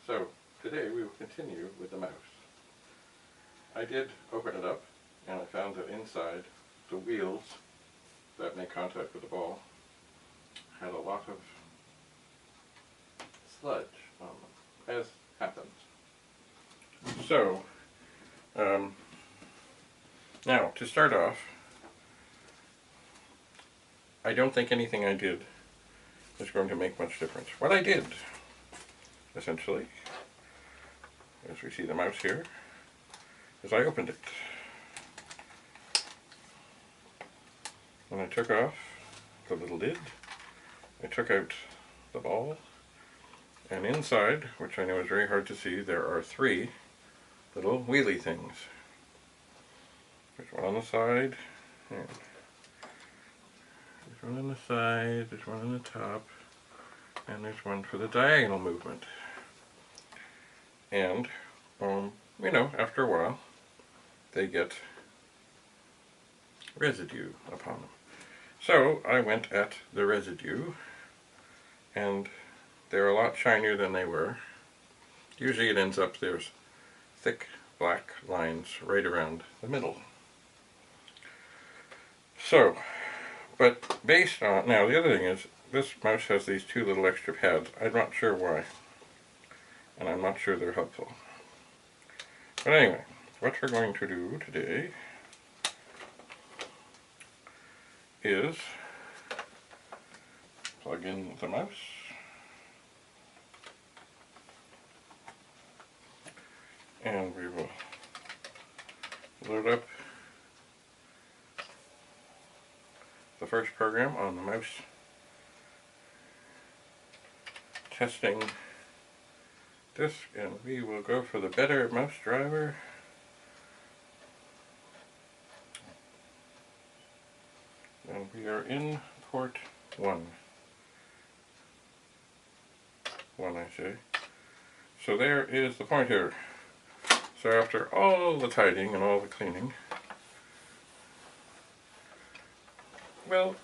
So today we will continue with the mouse. I did open it up and I found that inside the wheels that make contact with the ball had a lot of sludge on them, as happens. So, now to start off, I don't think anything I did is going to make much difference. What I did, essentially, as we see the mouse here, is I opened it. And I took off the little lid, I took out the ball, and inside, which I know is very hard to see, there are three little wheelie things. There's one on the side, and there's one on the side, there's one on the top, and there's one for the diagonal movement. And, you know, after a while, they get residue upon them. So I went at the residue, and they're a lot shinier than they were. Usually it ends up there's thick black lines right around the middle. So, but based on, now the other thing is, this mouse has these two little extra pads. I'm not sure why, and I'm not sure they're helpful. But anyway, what we're going to do today is plug in the mouse, and we will load up the first program on the mouse, testing disk, and we will go for the better mouse driver. And we are in port 1. I say. So there is the pointer. So after all the tidying and all the cleaning, well,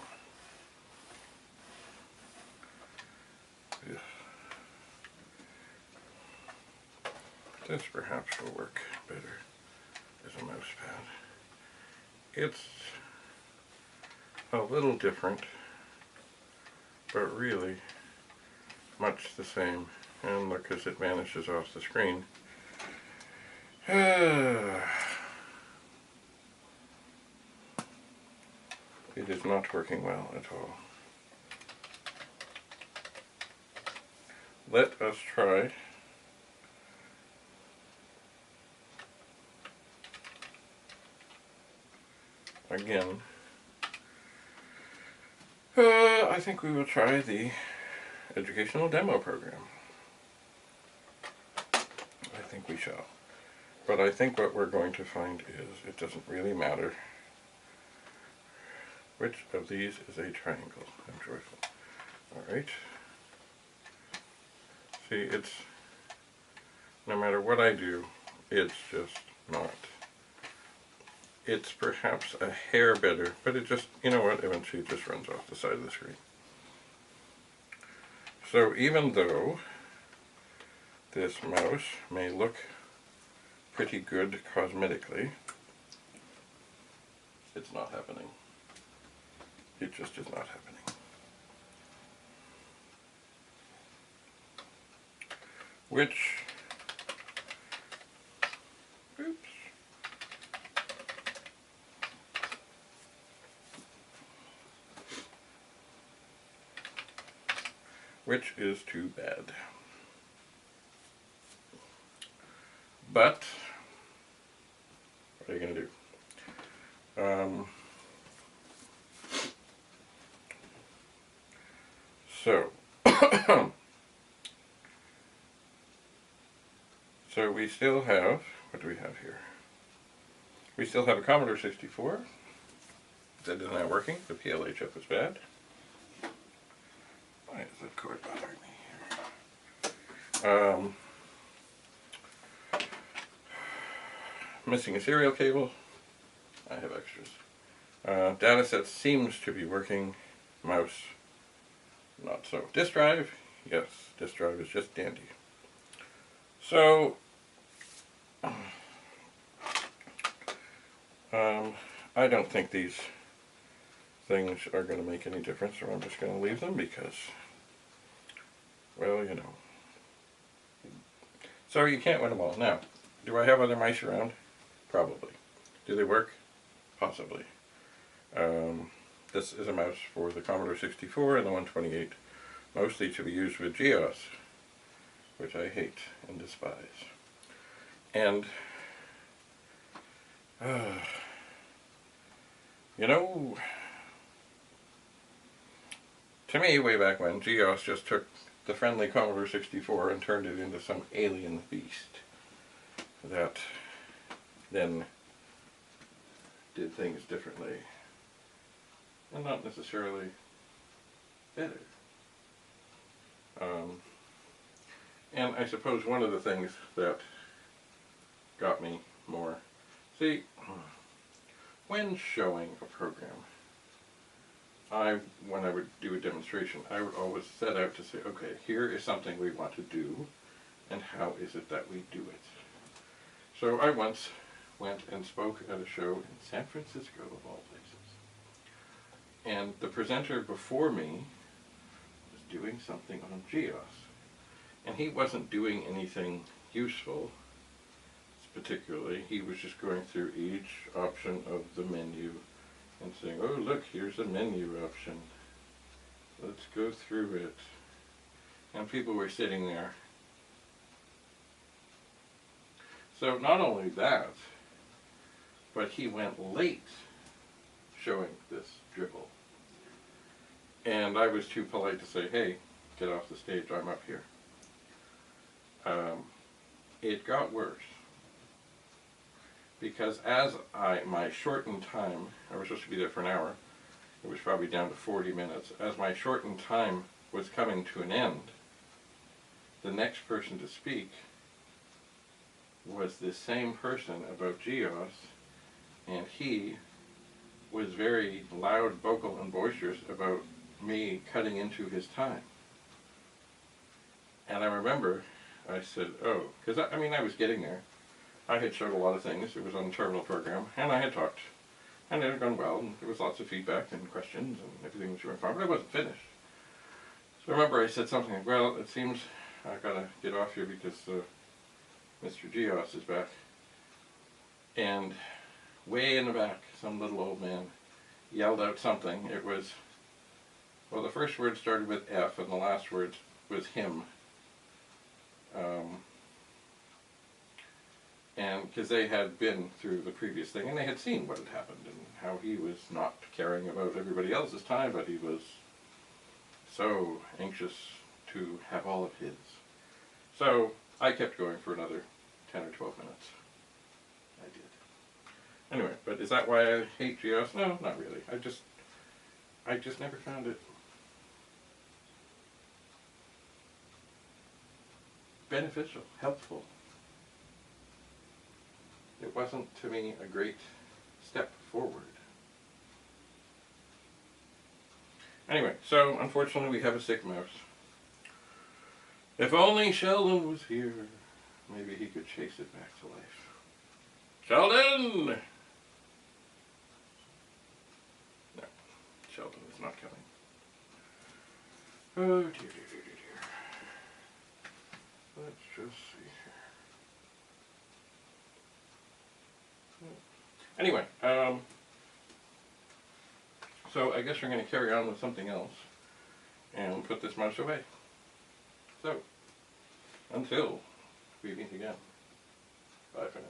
this perhaps will work better as a mouse pad. It's a little different, but really much the same. And look, as it vanishes off the screen. It is not working well at all. Let us try again. I think we will try the educational demo program. I think we shall. But I think what we're going to find is it doesn't really matter which of these is a triangle. I'm joyful. Alright. See, it's, no matter what I do, it's just not. It's perhaps a hair better, but it just, you know what, eventually it just runs off the side of the screen. So even though this mouse may look pretty good cosmetically, it's not happening. It just is not happening. Which, oops. Which is too bad. But what are you going to do? So we still have, what do we have here? We still have a Commodore 64. That is not working. The PLA chip is bad. Why is that cord bothering me here? Missing a serial cable. I have extras. Data set seems to be working. Mouse, not so. Disk drive, yes, disk drive is just dandy. So, I don't think these things are going to make any difference, so I'm just going to leave them because, well, you know. So you can't win them all. Now, do I have other mice around? Probably. Do they work? Possibly. This is a mouse for the Commodore 64 and the 128, mostly to be used with GEOS, which I hate and despise. And, you know, to me, way back when, GEOS just took the friendly Commodore 64 and turned it into some alien beast that then did things differently and not necessarily better. And I suppose one of the things that got me more, see, when showing a program, when I would do a demonstration, I would always set out to say, okay, here is something we want to do, and how is it that we do it? So I once went and spoke at a show in San Francisco, of all places. And the presenter before me was doing something on GEOS. And he wasn't doing anything useful, particularly. He was just going through each option of the menu and saying, oh look, here's a menu option. Let's go through it. And people were sitting there. So not only that, but he went late showing this dribble. And I was too polite to say, hey, get off the stage, I'm up here. It got worse. Because as my shortened time, I was supposed to be there for an hour, it was probably down to 40 minutes, as my shortened time was coming to an end, the next person to speak was this same person about GEOS, and he was very loud, vocal, and boisterous about me cutting into his time. And I remember I said, oh, because I mean I was getting there. I had showed a lot of things. It was on the terminal program, and I had talked, and it had gone well, and there was lots of feedback and questions, and everything was going fine, but I wasn't finished. So I remember I said something like, well, it seems I've got to get off here because Mr. GEOS is back. And way in the back, some little old man yelled out something. It was, well, the first word started with F, and the last word was him. And because they had been through the previous thing, and they had seen what had happened, and how he was not caring about everybody else's time, but he was so anxious to have all of his. So I kept going for another 10 or 12 minutes. I did. Anyway, but is that why I hate GEOS? No, not really. I just never found it beneficial, helpful. It wasn't, to me, a great step forward. Anyway, so unfortunately we have a sick mouse. If only Sheldon was here, maybe he could chase it back to life. Sheldon! No, Sheldon is not coming. Oh dear, dear, dear, dear, dear. Let's just see here. Anyway, so I guess we're going to carry on with something else and put this mouse away. So, until we meet again, bye for now.